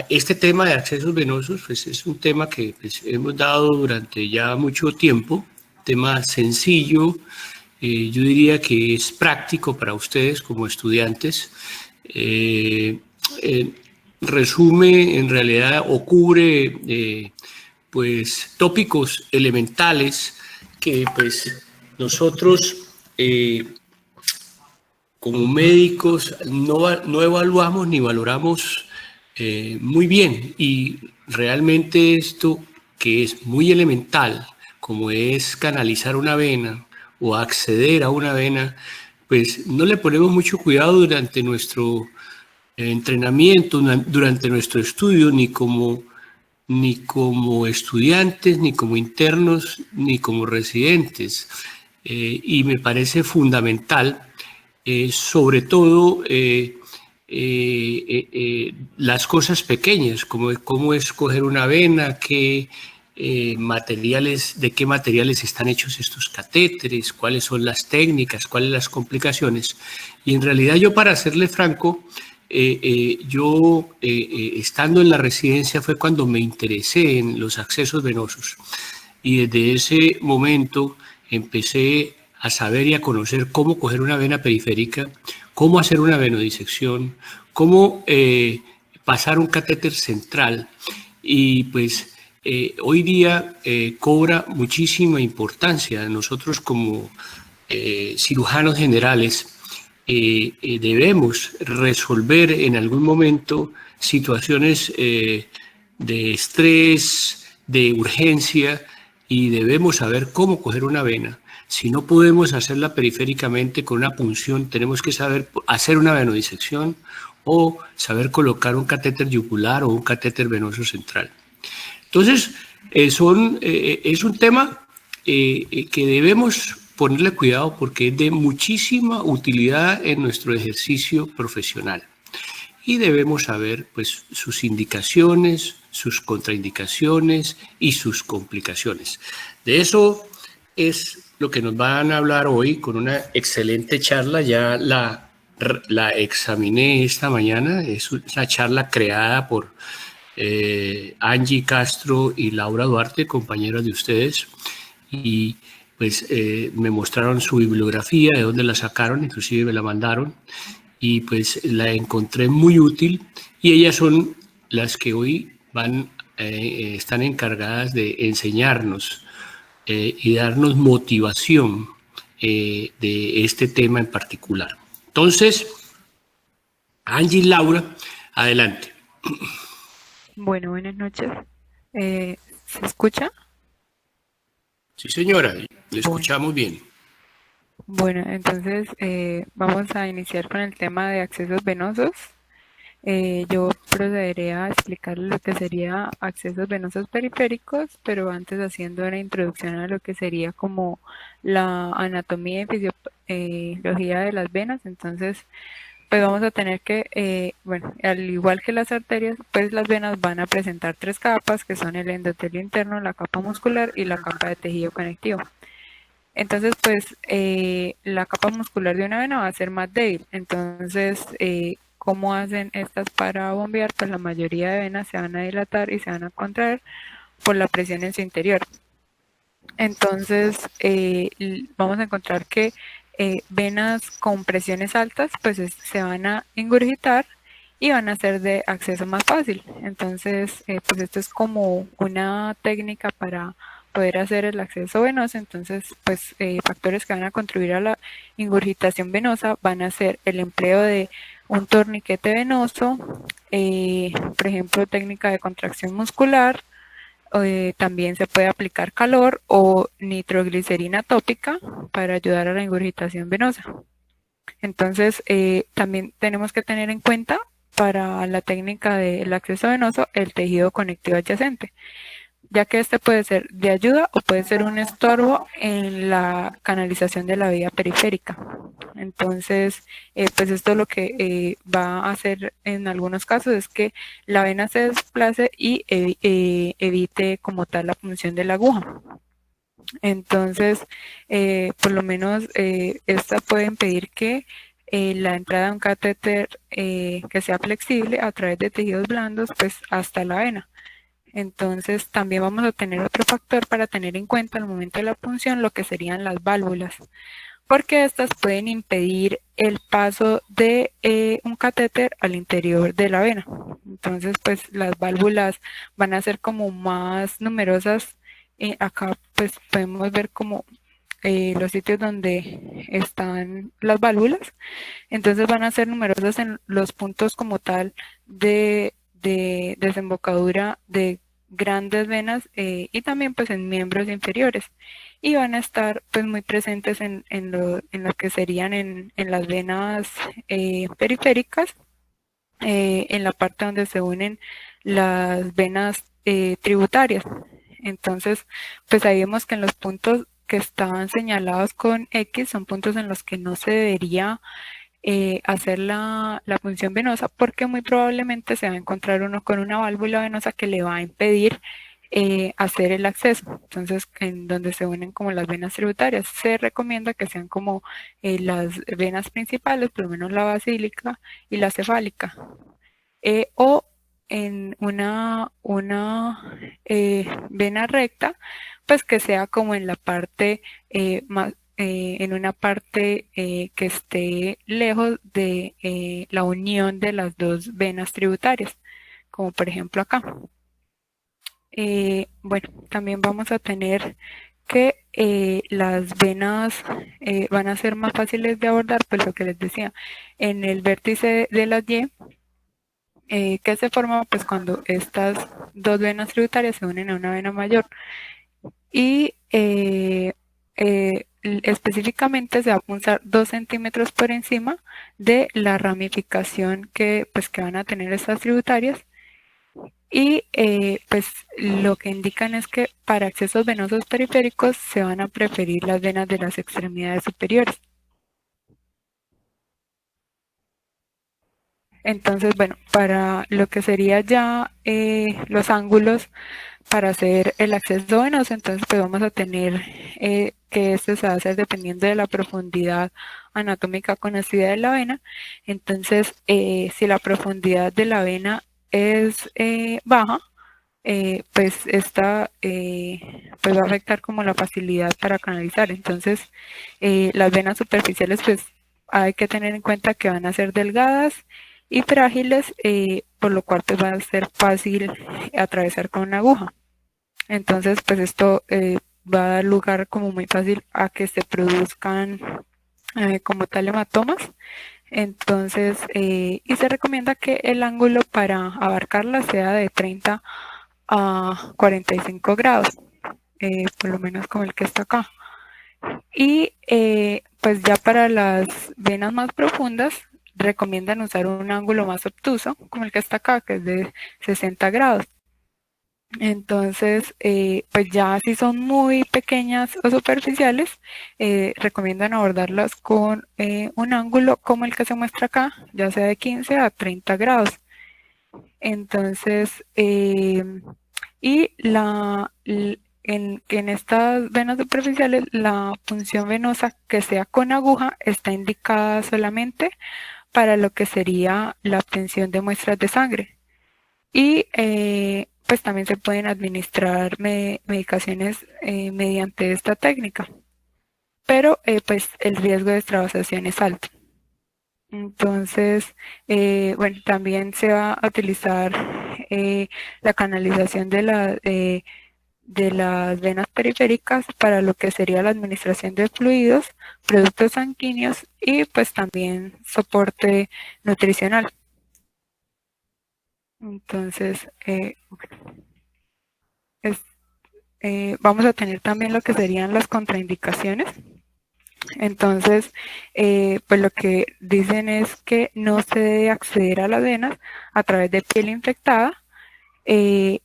Este tema de accesos venosos pues, es un tema que pues, hemos dado durante ya mucho tiempo, tema sencillo, yo diría que es práctico para ustedes como estudiantes. Eh, eh, Resume en realidad o cubre pues tópicos elementales que pues nosotros como médicos no evaluamos ni valoramos muy bien, y realmente esto que es muy elemental, como es canalizar una vena o acceder a una vena, pues no le ponemos mucho cuidado durante nuestro entrenamiento, durante nuestro estudio, ni como estudiantes, ni como internos, ni como residentes. Y me parece fundamental, sobre todo, las cosas pequeñas, como cómo escoger una vena, de qué materiales están hechos estos catéteres, cuáles son las técnicas, cuáles las complicaciones. Y en realidad yo, para serle franco, estando en la residencia fue cuando me interesé en los accesos venosos, y desde ese momento empecé a saber y a conocer cómo coger una vena periférica, cómo hacer una venodisección, cómo pasar un catéter central, y pues hoy día cobra muchísima importancia. Nosotros como cirujanos generales debemos resolver en algún momento situaciones de estrés, de urgencia, y debemos saber cómo coger una vena. Si no podemos hacerla periféricamente con una punción, tenemos que saber hacer una venodisección o saber colocar un catéter yugular o un catéter venoso central. Entonces, es un tema que debemos ponerle cuidado porque es de muchísima utilidad en nuestro ejercicio profesional. Y debemos saber pues, sus indicaciones, sus contraindicaciones y sus complicaciones. De eso es lo que nos van a hablar hoy con una excelente charla. Ya la examiné esta mañana. Es una charla creada por Angie Castro y Laura Duarte, compañeras de ustedes, y pues me mostraron su bibliografía, de dónde la sacaron, inclusive me la mandaron, y pues la encontré muy útil, y ellas son las que hoy están encargadas de enseñarnos y darnos motivación de este tema en particular. Entonces, Angie y Laura, adelante. Bueno, buenas noches. ¿Se escucha? Sí, señora, le Bueno, escuchamos bien. bueno, entonces vamos a iniciar con el tema de accesos venosos. Yo procederé a explicarles lo que sería accesos venosos periféricos, pero antes haciendo una introducción a lo que sería como la anatomía y fisiología de las venas. Entonces, pues vamos a tener que, bueno, al igual que las arterias, pues las venas van a presentar tres capas, que son el endotelio interno, la capa muscular y la capa de tejido conectivo. Entonces, pues la capa muscular de una vena va a ser más débil. Entonces, ¿cómo hacen estas para bombear? Pues la mayoría de venas se van a dilatar y se van a contraer por la presión en su interior. Entonces, vamos a encontrar que venas con presiones altas, pues se van a ingurgitar y van a ser de acceso más fácil. Entonces, pues esto es como una técnica para poder hacer el acceso venoso. Entonces, pues factores que van a contribuir a la ingurgitación venosa van a ser el empleo de un torniquete venoso, por ejemplo, técnica de contracción muscular. También se puede aplicar calor o nitroglicerina tópica para ayudar a la ingurgitación venosa. Entonces, también tenemos que tener en cuenta para la técnica del acceso venoso el tejido conectivo adyacente, ya que este puede ser de ayuda o puede ser un estorbo en la canalización de la vía periférica. Entonces, pues esto lo que va a hacer en algunos casos es que la vena se desplace y evite como tal la punción de la aguja. Entonces, por lo menos esta puede impedir que la entrada de un catéter que sea flexible a través de tejidos blandos, pues hasta la vena. Entonces también vamos a tener otro factor para tener en cuenta al momento de la punción, lo que serían las válvulas, porque estas pueden impedir el paso de un catéter al interior de la vena. Entonces, pues las válvulas van a ser como más numerosas. Acá pues podemos ver como los sitios donde están las válvulas. Entonces van a ser numerosas en los puntos como tal de desembocadura de grandes venas y también pues en miembros inferiores, y van a estar pues muy presentes en lo que serían en las venas periféricas, en la parte donde se unen las venas tributarias. Entonces pues ahí vemos que en los puntos que estaban señalados con X son puntos en los que no se debería hacer la punción venosa, porque muy probablemente se va a encontrar uno con una válvula venosa que le va a impedir hacer el acceso. Entonces, en donde se unen como las venas tributarias, se recomienda que sean como las venas principales, por lo menos la basílica y la cefálica, o en una vena recta, pues que sea como en la parte más, en una parte que esté lejos de la unión de las dos venas tributarias, como por ejemplo acá. Bueno, también vamos a tener que las venas van a ser más fáciles de abordar, pues lo que les decía, en el vértice de la Y, que se forma pues cuando estas dos venas tributarias se unen a una vena mayor, y específicamente se va a punzar 2 centímetros por encima de la ramificación pues, que van a tener estas tributarias, y pues lo que indican es que para accesos venosos periféricos se van a preferir las venas de las extremidades superiores. Entonces, bueno, para lo que sería ya los ángulos para hacer el acceso venoso, entonces pues vamos a tener que este se va a hacer dependiendo de la profundidad anatómica conocida de la vena. Entonces, si la profundidad de la vena es baja, pues esta pues va a afectar como la facilidad para canalizar. Entonces, las venas superficiales pues hay que tener en cuenta que van a ser delgadas y frágiles, por lo cual pues va a ser fácil atravesar con una aguja. Entonces pues esto va a dar lugar como muy fácil a que se produzcan como tal hematomas. Entonces, y se recomienda que el ángulo para abarcarla sea de 30 a 45 grados, por lo menos como el que está acá. Y pues ya para las venas más profundas recomiendan usar un ángulo más obtuso, como el que está acá, que es de 60 grados. Entonces, pues ya si son muy pequeñas o superficiales, recomiendan abordarlas con un ángulo como el que se muestra acá, ya sea de 15 a 30 grados. Entonces, y en estas venas superficiales, la punción venosa que sea con aguja está indicada solamente para lo que sería la obtención de muestras de sangre. Y pues también se pueden administrar medicaciones mediante esta técnica, pero pues el riesgo de extravasación es alto. Entonces, bueno, también se va a utilizar la canalización de las venas periféricas para lo que sería la administración de fluidos, productos sanguíneos y pues también soporte nutricional. Entonces, vamos a tener también lo que serían las contraindicaciones. Entonces, pues lo que dicen es que no se debe acceder a las venas a través de piel infectada, y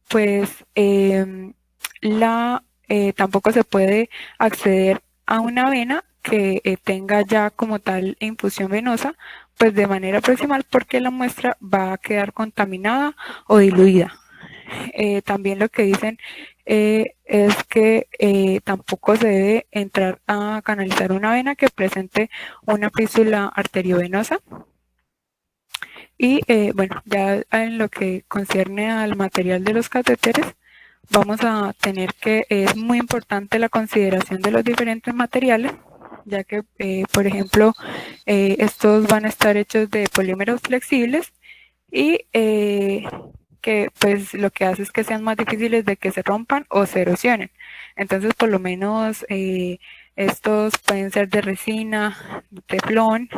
pues tampoco se puede acceder a una vena que tenga ya como tal infusión venosa, pues de manera proximal, porque la muestra va a quedar contaminada o diluida. También lo que dicen es que tampoco se debe entrar a canalizar una vena que presente una fístula arteriovenosa. Y bueno, ya en lo que concierne al material de los catéteres, vamos a tener que es muy importante la consideración de los diferentes materiales, ya que, por ejemplo, estos van a estar hechos de polímeros flexibles y que pues lo que hace es que sean más difíciles de que se rompan o se erosionen. Entonces, por lo menos estos pueden ser de resina, de teflón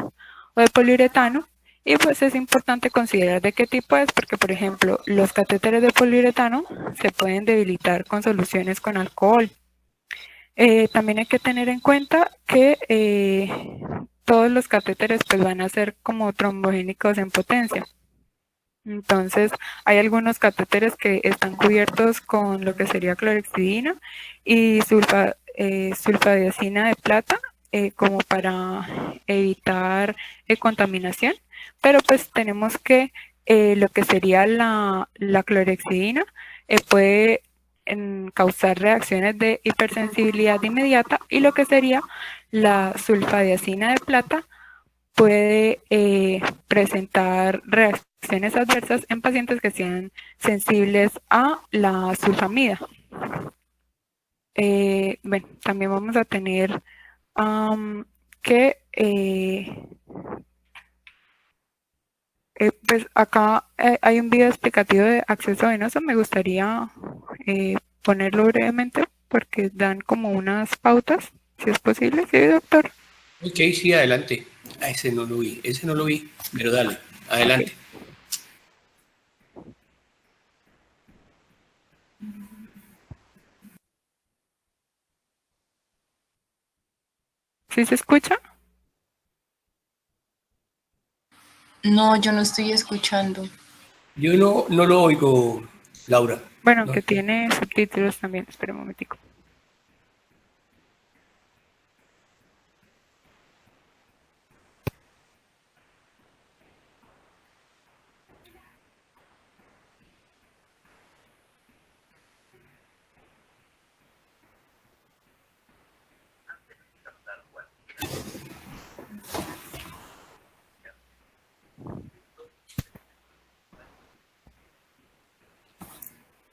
o de poliuretano. Y pues es importante considerar de qué tipo es, porque por ejemplo, los catéteres de poliuretano se pueden debilitar con soluciones con alcohol. También hay que tener en cuenta que todos los catéteres pues van a ser como trombogénicos en potencia. Entonces, hay algunos catéteres que están cubiertos con lo que sería clorexidina y sulfadiazina de plata, como para evitar contaminación, pero pues tenemos que lo que sería la clorexidina puede causar reacciones de hipersensibilidad inmediata, y lo que sería la sulfadiazina de plata puede presentar reacciones adversas en pacientes que sean sensibles a la sulfamida. Bueno, también vamos a tener que pues acá hay un video explicativo de acceso venoso. Me gustaría ponerlo brevemente porque dan como unas pautas, si es posible. Sí, doctor. Ok, sí, adelante. Ese no lo vi, pero dale, adelante. Okay. ¿Sí se escucha? No, yo no estoy escuchando. Yo no lo oigo, Laura. Bueno, No. que tiene subtítulos también. Espera un momentico.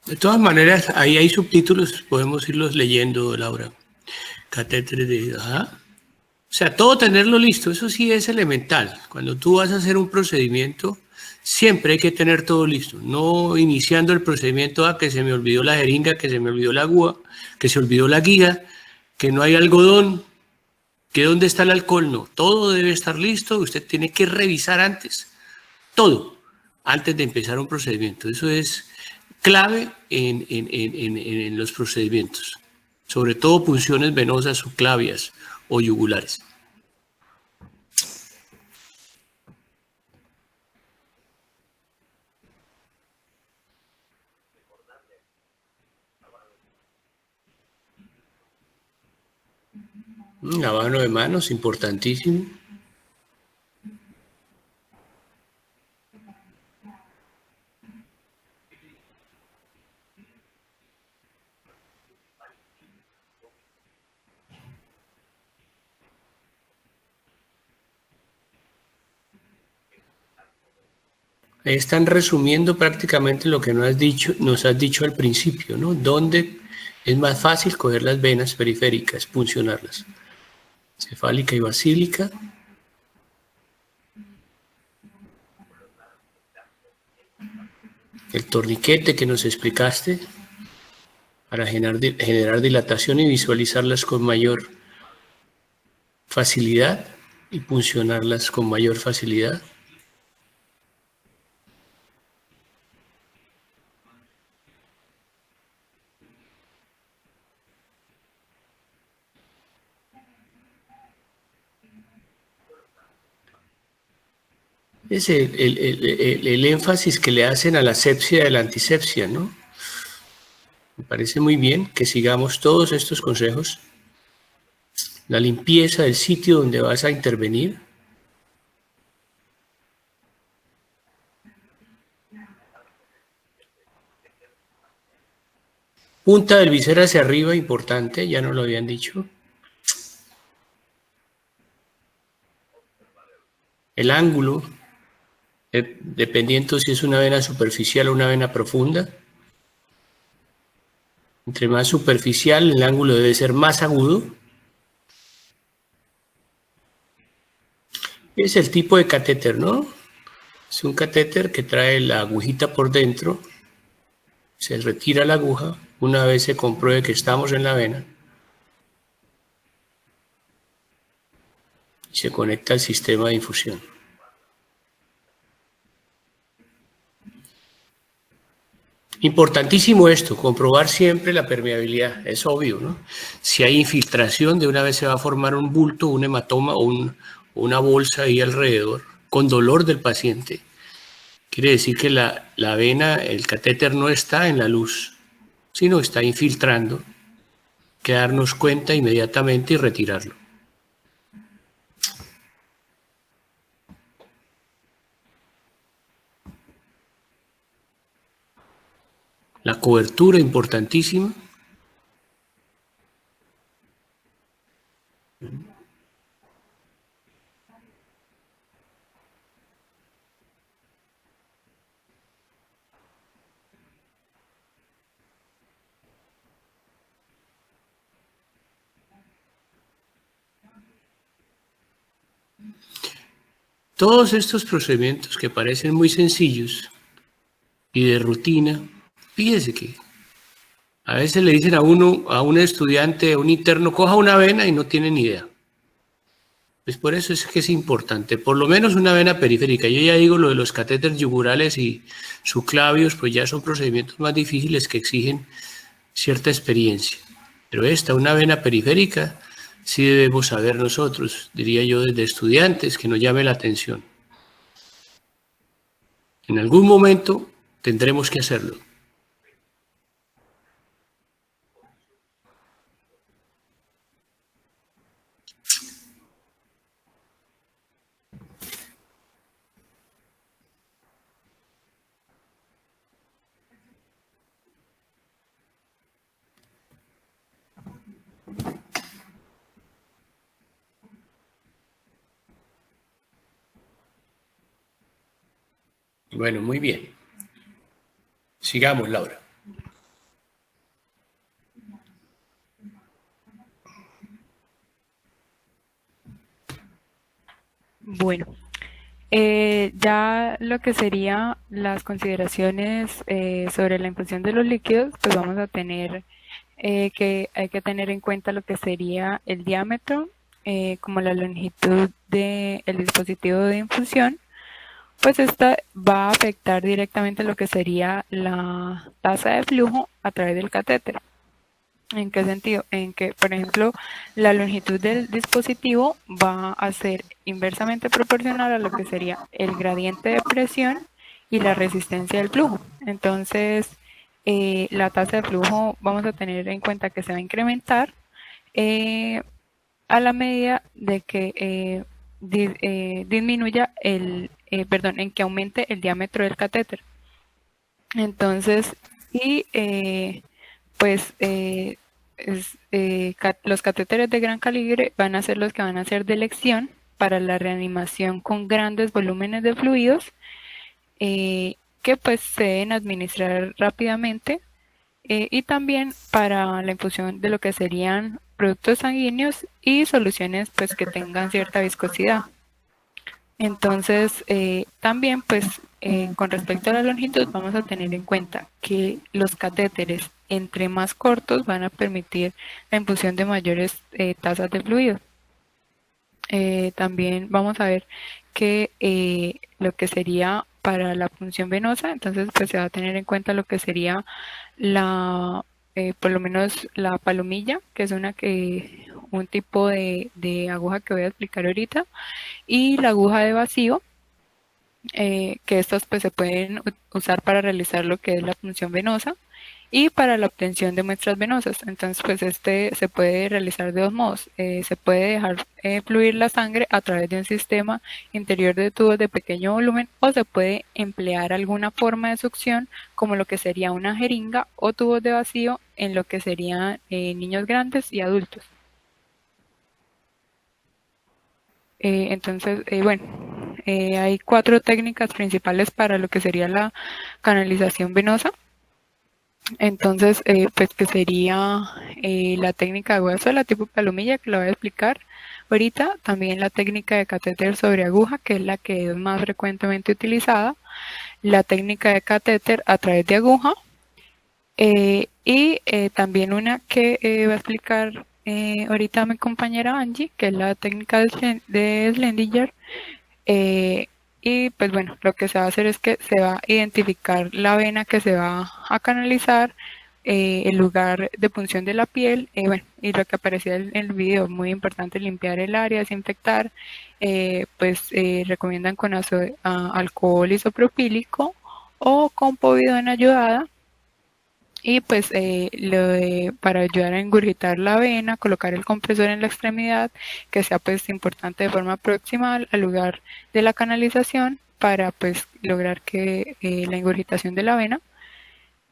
De todas maneras, ahí hay subtítulos, podemos irlos leyendo, Laura. Catéteres de... Ajá. O sea, todo tenerlo listo, eso sí es elemental. Cuando tú vas a hacer un procedimiento, siempre hay que tener todo listo. No iniciando el procedimiento a que se me olvidó la jeringa, que se me olvidó la aguja, que se olvidó la guía, que no hay algodón, que dónde está el alcohol. No, todo debe estar listo. Usted tiene que revisar antes, todo, antes de empezar un procedimiento. Eso es clave en los procedimientos, sobre todo punciones venosas subclavias o yugulares. Lavado de manos, importantísimo. Ahí están resumiendo prácticamente lo que nos has dicho al principio, ¿no? ¿Dónde es más fácil coger las venas periféricas, puncionarlas? Cefálica y basílica. El torniquete que nos explicaste para generar dilatación y visualizarlas con mayor facilidad y puncionarlas con mayor facilidad. Es el énfasis que le hacen a la asepsia de la antisepsia, ¿no? Me parece muy bien que sigamos todos estos consejos. La limpieza del sitio donde vas a intervenir. Punta del visera hacia arriba, importante, ya nos lo habían dicho. El ángulo, dependiendo si es una vena superficial o una vena profunda. Entre más superficial, el ángulo debe ser más agudo. Es el tipo de catéter, ¿no? Es un catéter que trae la agujita por dentro, se retira la aguja una vez se compruebe que estamos en la vena y se conecta al sistema de infusión. Importantísimo esto, comprobar siempre la permeabilidad, es obvio, ¿no? Si hay infiltración, de una vez se va a formar un bulto, un hematoma o una bolsa ahí alrededor, con dolor del paciente. Quiere decir que la vena, el catéter no está en la luz, sino está infiltrando. Hay que darnos cuenta inmediatamente y retirarlo. La cobertura importantísima. Todos estos procedimientos que parecen muy sencillos y de rutina, fíjese que a veces le dicen a uno, a un estudiante, a un interno, coja una vena y no tiene ni idea. Pues por eso es que es importante, por lo menos una vena periférica. Yo ya digo lo de los catéteres yugurales y subclavios, pues ya son procedimientos más difíciles que exigen cierta experiencia. Pero una vena periférica, sí debemos saber nosotros, diría yo desde estudiantes, que nos llame la atención. En algún momento tendremos que hacerlo. Bueno, muy bien. Sigamos, Laura. Bueno, ya lo que sería las consideraciones sobre la infusión de los líquidos, pues vamos a tener que hay que tener en cuenta lo que sería el diámetro, como la longitud del dispositivo de infusión, pues esta va a afectar directamente lo que sería la tasa de flujo a través del catéter. ¿En qué sentido? En que, por ejemplo, la longitud del dispositivo va a ser inversamente proporcional a lo que sería el gradiente de presión y la resistencia del flujo. Entonces, la tasa de flujo vamos a tener en cuenta que se va a incrementar a la medida de que disminuya en que aumente el diámetro del catéter. Entonces, y los catéteres de gran calibre van a ser los que van a ser de elección para la reanimación con grandes volúmenes de fluidos que pues se deben administrar rápidamente y también para la infusión de lo que serían productos sanguíneos y soluciones pues que tengan cierta viscosidad. Entonces, también pues con respecto a la longitud vamos a tener en cuenta que los catéteres entre más cortos van a permitir la infusión de mayores tasas de fluido. También vamos a ver que lo que sería para la punción venosa, entonces pues se va a tener en cuenta lo que sería por lo menos la palomilla, que es un tipo de aguja que voy a explicar ahorita, y la aguja de vacío, que estos pues se pueden usar para realizar lo que es la punción venosa y para la obtención de muestras venosas. Entonces pues este se puede realizar de dos modos. Se puede dejar fluir la sangre a través de un sistema interior de tubos de pequeño volumen, o se puede emplear alguna forma de succión como lo que sería una jeringa o tubos de vacío en lo que serían niños grandes y adultos. Hay 4 técnicas principales para lo que sería la canalización venosa. Entonces, pues que sería la técnica de hueso, la tipo palomilla, que la voy a explicar ahorita. También la técnica de catéter sobre aguja, que es la que es más frecuentemente utilizada. La técnica de catéter a través de aguja. También una que va a explicar ahorita mi compañera Angie, que es la técnica de Slendinger. Y pues bueno, lo que se va a hacer es que se va a identificar la vena que se va a canalizar, el lugar de punción de la piel, y lo que aparecía en el video, muy importante, limpiar el área, desinfectar. Recomiendan con alcohol isopropílico o con povidona ayudada. Y pues para ayudar a engurgitar la vena, colocar el compresor en la extremidad, que sea pues importante de forma proximal al lugar de la canalización, para pues lograr que la ingurgitación de la vena.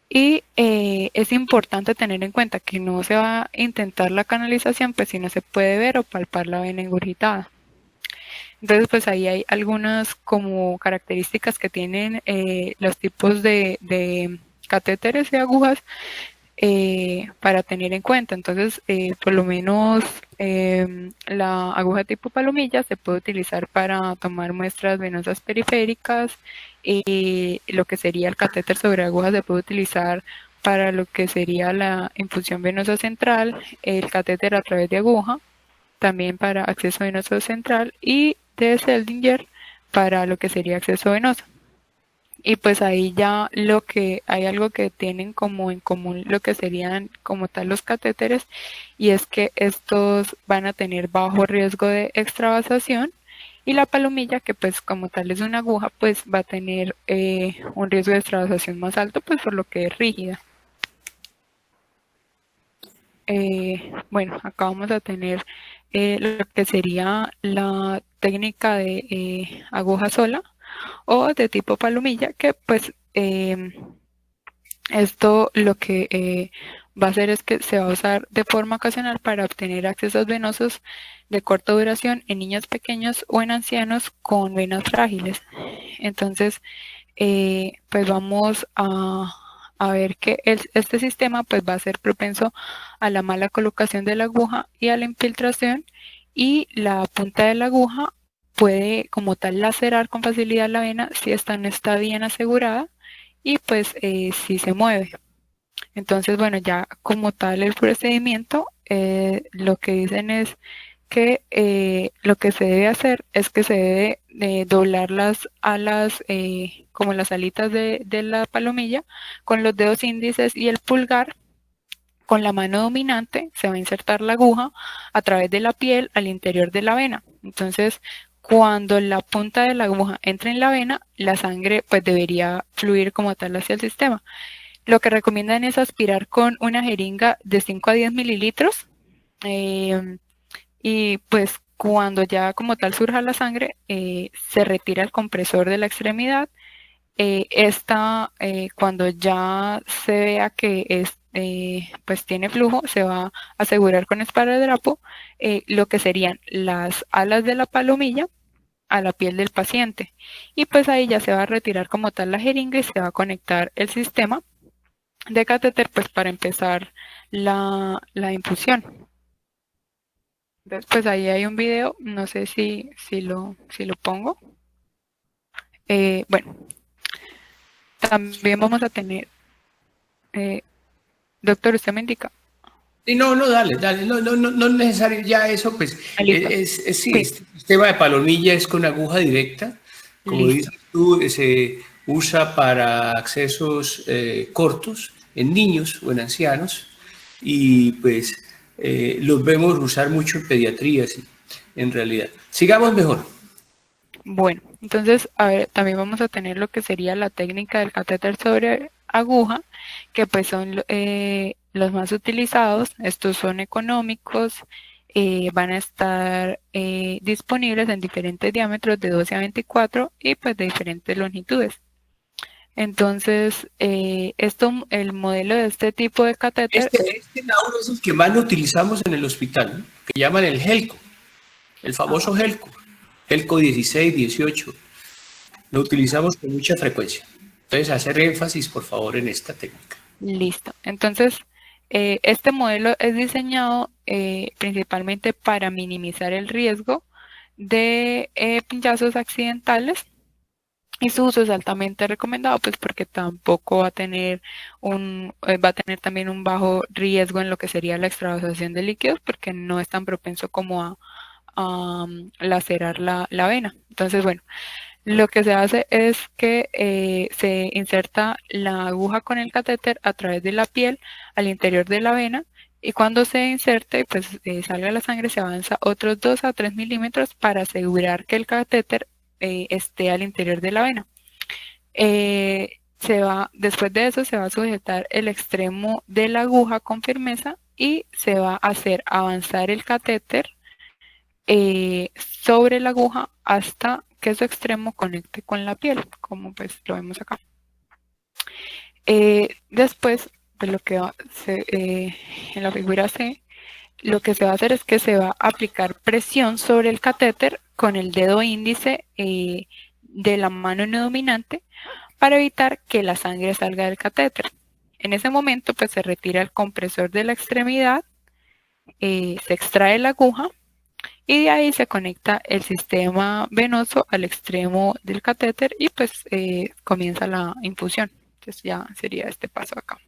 Y es importante tener en cuenta que no se va a intentar la canalización pues si no se puede ver o palpar la vena ingurgitada. Entonces pues ahí hay algunas como características que tienen los tipos de catéteres y agujas para tener en cuenta. Entonces, por lo menos la aguja tipo palomilla se puede utilizar para tomar muestras venosas periféricas. Lo que sería el catéter sobre agujas se puede utilizar para lo que sería la infusión venosa central, el catéter a través de aguja, también para acceso venoso central, y de Seldinger para lo que sería acceso venoso. Y pues ahí ya hay algo que tienen como en común lo que serían como tal los catéteres, y es que estos van a tener bajo riesgo de extravasación, y la palomilla, que pues como tal es una aguja, pues va a tener un riesgo de extravasación más alto, pues por lo que es rígida. Acá vamos a tener lo que sería la técnica de aguja sola o de tipo palomilla, que pues esto lo que va a hacer es que se va a usar de forma ocasional para obtener accesos venosos de corta duración en niños pequeños o en ancianos con venas frágiles. Entonces, pues vamos a ver que este sistema pues va a ser propenso a la mala colocación de la aguja y a la infiltración, y la punta de la aguja puede como tal lacerar con facilidad la vena si esta no está bien asegurada, y pues si se mueve. Entonces, bueno, ya como tal el procedimiento, lo que dicen es que lo que se debe hacer es que se debe doblar las alas, como las alitas de la palomilla, con los dedos índices y el pulgar. Con la mano dominante se va a insertar la aguja a través de la piel al interior de la vena. Entonces, cuando la punta de la aguja entre en la vena, la sangre pues debería fluir como tal hacia el sistema. Lo que recomiendan es aspirar con una jeringa de 5 a 10 mililitros, y pues cuando ya como tal surja la sangre, se retira el compresor de la extremidad. Cuando ya se vea que pues tiene flujo, se va a asegurar con esparadrapo lo que serían las alas de la palomilla a la piel del paciente, y pues ahí ya se va a retirar como tal la jeringa y se va a conectar el sistema de catéter pues para empezar la infusión. Entonces pues ahí hay un video, no sé si lo pongo. También vamos a tener, doctor, usted me indica. No, dale, no es necesario ya eso, pues, sí, este sistema de palomilla es con aguja directa, como dices tú, se usa para accesos cortos en niños o en ancianos, y pues los vemos usar mucho en pediatría, sí, en realidad. Sigamos mejor. Bueno, entonces, a ver, también vamos a tener lo que sería la técnica del catéter sobre aguja, que pues son los más utilizados. Estos son económicos, van a estar disponibles en diferentes diámetros de 12 a 24 y pues de diferentes longitudes. Entonces, el modelo de este tipo de catéter, Este Lauro es el que más lo utilizamos en el hospital, ¿no? Que llaman el Helco, el famoso Helco, Helco 16, 18. Lo utilizamos con mucha frecuencia. Entonces, hacer énfasis, por favor, en esta técnica. listo. Entonces, este modelo es diseñado principalmente para minimizar el riesgo de pinchazos accidentales y su uso es altamente recomendado, pues porque tampoco va a tener va a tener también un bajo riesgo en lo que sería la extravasación de líquidos, porque no es tan propenso como a lacerar la vena. Entonces, bueno, lo que se hace es que se inserta la aguja con el catéter a través de la piel al interior de la vena y cuando se inserte, pues salga la sangre, se avanza otros 2 a 3 milímetros para asegurar que el catéter esté al interior de la vena. Después de eso se va a sujetar el extremo de la aguja con firmeza y se va a hacer avanzar el catéter sobre la aguja hasta que su extremo conecte con la piel, como pues lo vemos acá. Después de lo que en la figura C, lo que se va a hacer es que se va a aplicar presión sobre el catéter con el dedo índice de la mano no dominante para evitar que la sangre salga del catéter. En ese momento pues se retira el compresor de la extremidad, se extrae la aguja y de ahí se conecta el sistema venoso al extremo del catéter y pues comienza la infusión. Entonces ya sería este paso acá.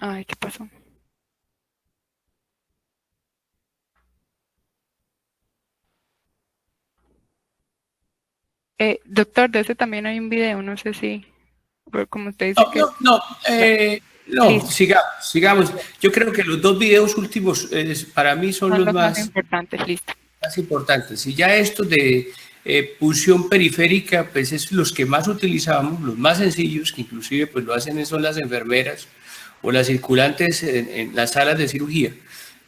Ay, ¿qué pasó? Doctor, de ese también hay un video, no sé si, como usted dice que... No, Listo, sigamos. Yo creo que los dos videos últimos para mí son son los los más más importantes, listo. importantes. Y ya estos de punción periférica, pues es los que más utilizamos, los más sencillos, que inclusive pues lo hacen son las enfermeras o las circulantes en las salas de cirugía.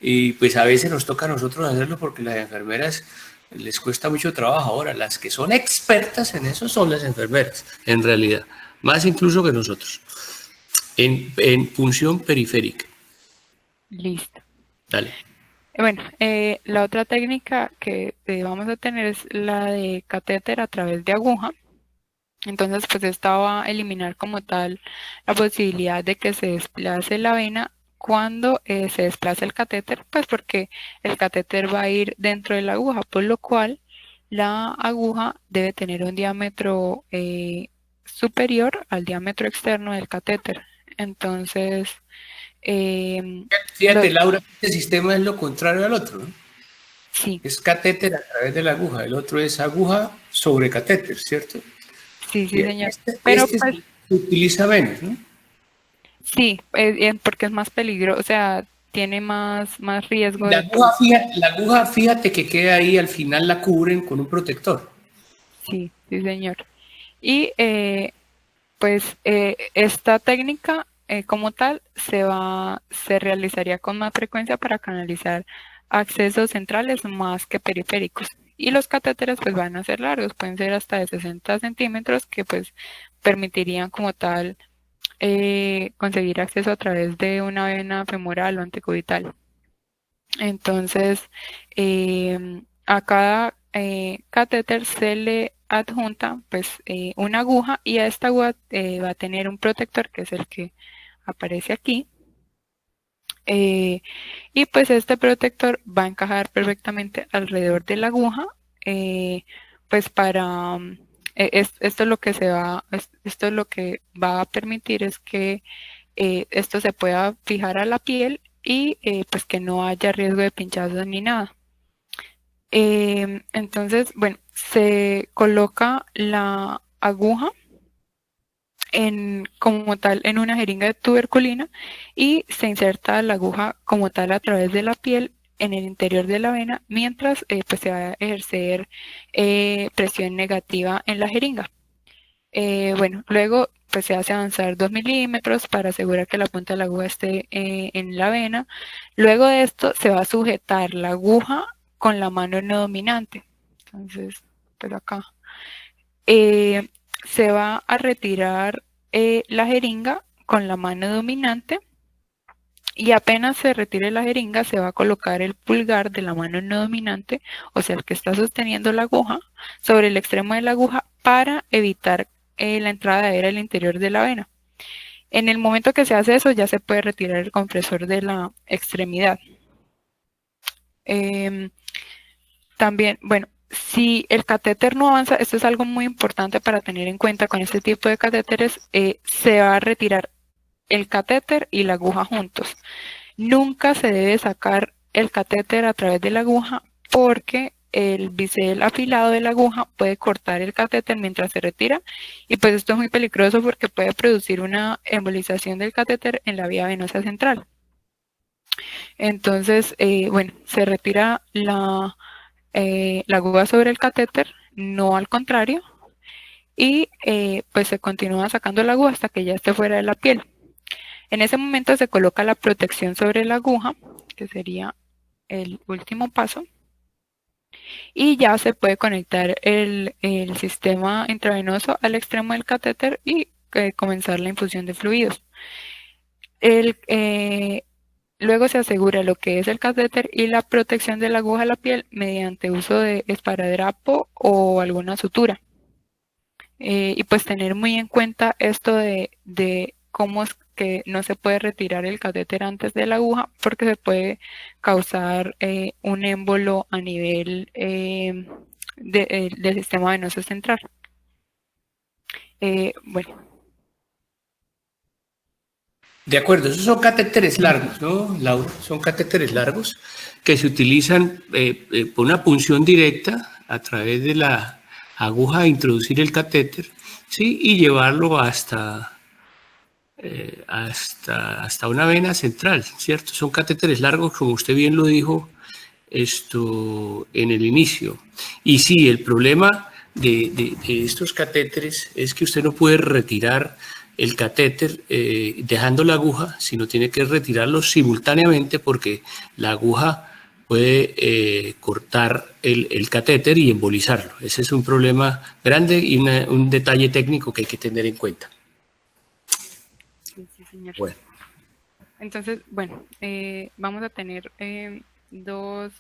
Y pues a veces nos toca a nosotros hacerlo porque las enfermeras les cuesta mucho trabajo. Ahora, las que son expertas en eso son las enfermeras, en realidad, más incluso que nosotros, en punción periférica. Listo. Dale. Bueno, la otra técnica que vamos a tener es la de catéter a través de aguja. Entonces, pues esta va a eliminar como tal la posibilidad de que se desplace la vena cuando se desplace el catéter, pues porque el catéter va a ir dentro de la aguja, por lo cual la aguja debe tener un diámetro superior al diámetro externo del catéter. Entonces, Fíjate, Laura, este sistema es lo contrario al otro, ¿no? sí, Es catéter a través de la aguja, el otro es aguja sobre catéter, ¿cierto? sí, Y señor. Pero este pues se utiliza menos, ¿no? sí, porque es más peligro, o sea, tiene más riesgo de que La aguja, fíjate que queda ahí, al final la cubren con un protector. sí, sí, señor. Y pues esta técnica como tal se realizaría con más frecuencia para canalizar accesos centrales más que periféricos. Y los catéteres pues van a ser largos, pueden ser hasta de 60 centímetros que pues permitirían como tal conseguir acceso a través de una vena femoral o antecubital. Entonces, a cada catéter se le adjunta pues una aguja y a esta aguja va a tener un protector que es el que aparece aquí. Y pues este protector va a encajar perfectamente alrededor de la aguja, pues para esto es lo que esto es lo que va a permitir es que esto se pueda fijar a la piel y pues que no haya riesgo de pinchazos ni nada. Entonces, bueno, se coloca la aguja como tal en una jeringa de tuberculina y se inserta la aguja como tal a través de la piel en el interior de la vena mientras pues se va a ejercer presión negativa en la jeringa. Bueno, luego pues se hace avanzar 2 milímetros para asegurar que la punta de la aguja esté en la vena. Luego de esto se va a sujetar la aguja con la mano no dominante. Entonces, pues acá. Se va a retirar la jeringa con la mano dominante y apenas se retire la jeringa se va a colocar el pulgar de la mano no dominante, o sea, el que está sosteniendo la aguja, sobre el extremo de la aguja para evitar la entrada de aire al interior de la vena. En el momento que se hace eso ya se puede retirar el compresor de la extremidad. También, bueno, si el catéter no avanza, esto es algo muy importante para tener en cuenta con este tipo de catéteres, se va a retirar el catéter y la aguja juntos. Nunca se debe sacar el catéter a través de la aguja porque el bisel afilado de la aguja puede cortar el catéter mientras se retira y pues esto es muy peligroso porque puede producir una embolización del catéter en la vía venosa central. Entonces, bueno, se retira la aguja sobre el catéter, no al contrario, y pues se continúa sacando la aguja hasta que ya esté fuera de la piel. En ese momento se coloca la protección sobre la aguja, que sería el último paso, y ya se puede conectar el sistema intravenoso al extremo del catéter y comenzar la infusión de fluidos. Luego se asegura lo que es el catéter y la protección de la aguja a la piel mediante uso de esparadrapo o alguna sutura. Y pues tener muy en cuenta esto de cómo es que no se puede retirar el catéter antes de la aguja porque se puede causar un émbolo a nivel del sistema venoso central. Bueno. De acuerdo, esos son catéteres largos, ¿no, Laura? Son catéteres largos que se utilizan por una punción directa a través de la aguja, introducir el catéter, ¿sí? Y llevarlo hasta una vena central, ¿cierto? Son catéteres largos, como usted bien lo dijo en el inicio. Y sí, el problema de estos catéteres es que usted no puede retirar el catéter dejando la aguja, sino tiene que retirarlo simultáneamente porque la aguja puede cortar el catéter y embolizarlo. Ese es un problema grande y un detalle técnico que hay que tener en cuenta. Sí, señor. Bueno. Entonces, bueno, vamos a tener dos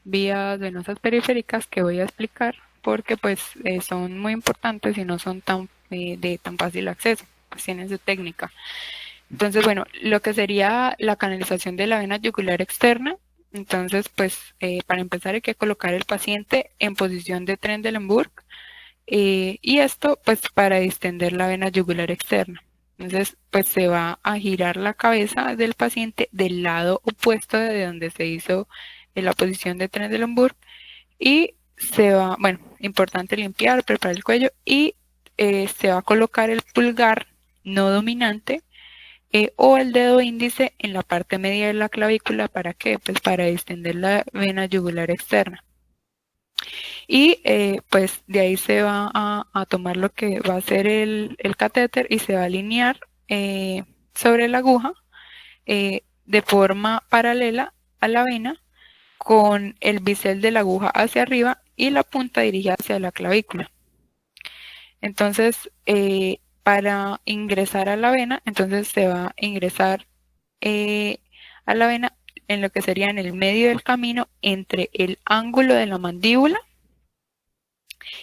vías venosas periféricas que voy a explicar porque pues son muy importantes y no son de tan fácil acceso, pues tienen su técnica. Entonces, bueno, lo que sería la canalización de la vena yugular externa. Entonces, pues para empezar hay que colocar el paciente en posición de Trendelenburg y esto pues para distender la vena yugular externa. Entonces, pues se va a girar la cabeza del paciente del lado opuesto de donde se hizo la posición de Trendelenburg y se va, bueno, importante limpiar, preparar el cuello y se va a colocar el pulgar no dominante o el dedo índice en la parte media de la clavícula. ¿Para qué? Pues para distender la vena yugular externa. Y pues de ahí se va a tomar lo que va a ser el catéter y se va a alinear sobre la aguja de forma paralela a la vena con el bisel de la aguja hacia arriba y la punta dirigida hacia la clavícula. Entonces, para ingresar a la vena, entonces se va a ingresar a la vena en lo que sería en el medio del camino entre el ángulo de la mandíbula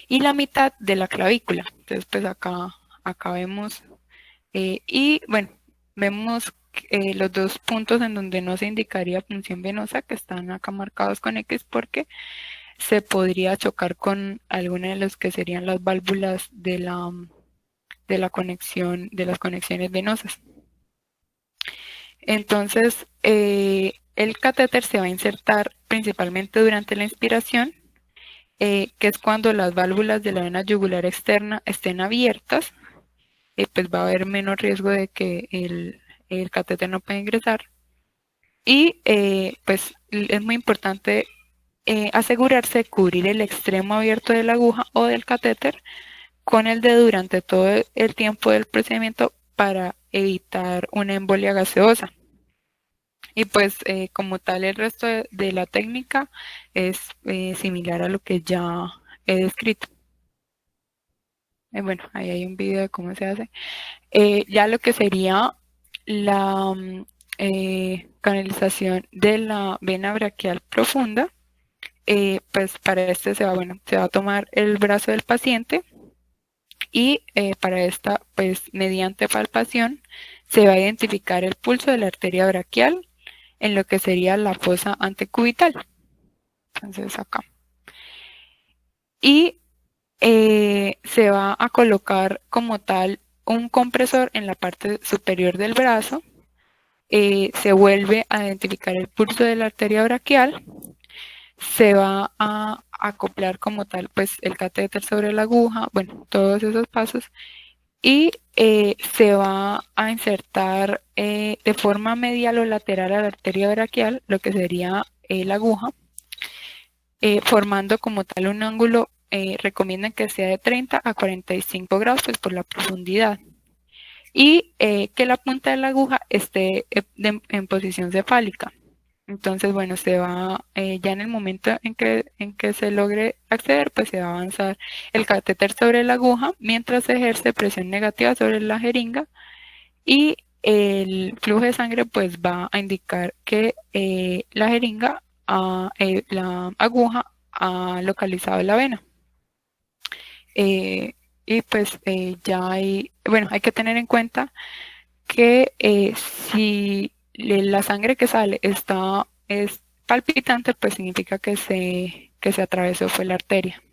y la mitad de la clavícula. Entonces, pues acá vemos, y bueno, vemos los dos puntos en donde no se indicaría punción venosa, que están acá marcados con X, porque se podría chocar con alguna de los que serían las válvulas de la conexión, de las conexiones venosas. Entonces, el catéter se va a insertar principalmente durante la inspiración, que es cuando las válvulas de la vena yugular externa estén abiertas pues va a haber menos riesgo de que el catéter no pueda ingresar. Y pues es muy importante asegurarse de cubrir el extremo abierto de la aguja o del catéter con el dedo durante todo el tiempo del procedimiento para evitar una embolia gaseosa. Y pues como tal el resto de la técnica es similar a lo que ya he descrito. Bueno, ahí hay un video de cómo se hace. Ya lo que sería la canalización de la vena braquial profunda, pues para este se va a tomar el brazo del paciente y para esta, pues mediante palpación, se va a identificar el pulso de la arteria braquial en lo que sería la fosa antecubital. Entonces acá. Y se va a colocar como tal un compresor en la parte superior del brazo. Se vuelve a identificar el pulso de la arteria braquial. Se va a acoplar como tal pues el catéter sobre la aguja, bueno, todos esos pasos. Y se va a insertar de forma medial o lateral a la arteria braquial, lo que sería la aguja, formando como tal un ángulo, recomiendan que sea de 30 a 45 grados pues por la profundidad. Y que la punta de la aguja esté en posición cefálica. Entonces, bueno, se va, ya en el momento en que se logre acceder, pues se va a avanzar el catéter sobre la aguja mientras se ejerce presión negativa sobre la jeringa y el flujo de sangre pues va a indicar que la jeringa, la aguja ha localizado la vena. Y pues ya hay, bueno, hay que tener en cuenta que si la sangre que sale es palpitante, pues significa que se atravesó fue la arteria.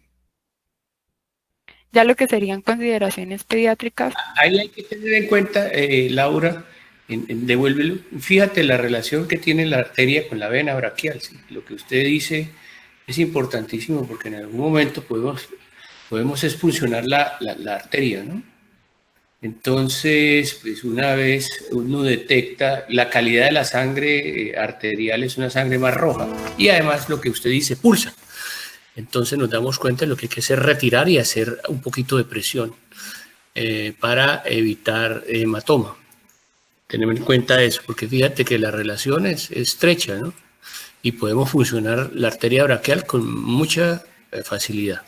Ya lo que serían consideraciones pediátricas. Ahí hay que tener en cuenta, Laura, devuélvelo. Fíjate la relación que tiene la arteria con la vena braquial. ¿Sí? Lo que usted dice es importantísimo porque en algún momento podemos expulsionar la arteria, ¿no? Entonces, pues una vez uno detecta la calidad de la sangre arterial es una sangre más roja y además lo que usted dice pulsa. Entonces nos damos cuenta de lo que hay que hacer, retirar y hacer un poquito de presión para evitar hematoma. Tenemos en cuenta eso, porque fíjate que la relación es estrecha, ¿no? Y podemos funcionar la arteria braquial con mucha facilidad.